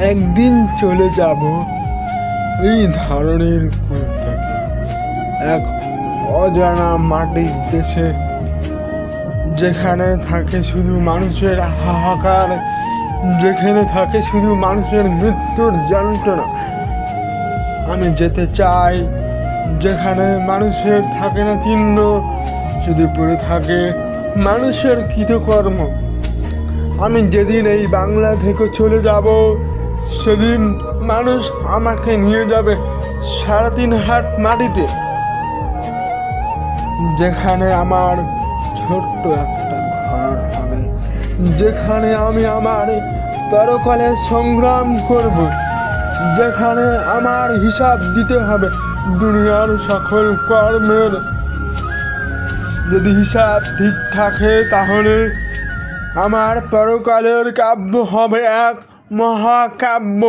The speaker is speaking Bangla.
একদিন চলে যাব এই ধরনের কুল থেকে, এক অজানা মাটির দেশে, যেখানে থাকে শুধু মানুষের হাহাকার, যেখানে থাকে শুধু মানুষের মৃত্যুর যন্ত্রণা। আমি যেতে চাই যেখানে মানুষের থাকে না চিহ্ন, শুধু পড়ে থাকে মানুষের কৃতকর্ম। আমি যেদিন এই বাংলা থেকে চলে যাব, সেদিন মানুষ আমাকে নিয়ে যাবে 3.5 হাত মাটিতে, যেখানে আমার ছোট্ট একটা ঘর হবে, যেখানে আমি আমার পরকালে সংগ্রাম করব, যেখানে আমার হিসাব দিতে হবে দুনিয়ার সকল কর্মের। যদি হিসাব ঠিক থাকে তাহলে আমার পরকালের কাব্য হবে এক মহাকাব্য।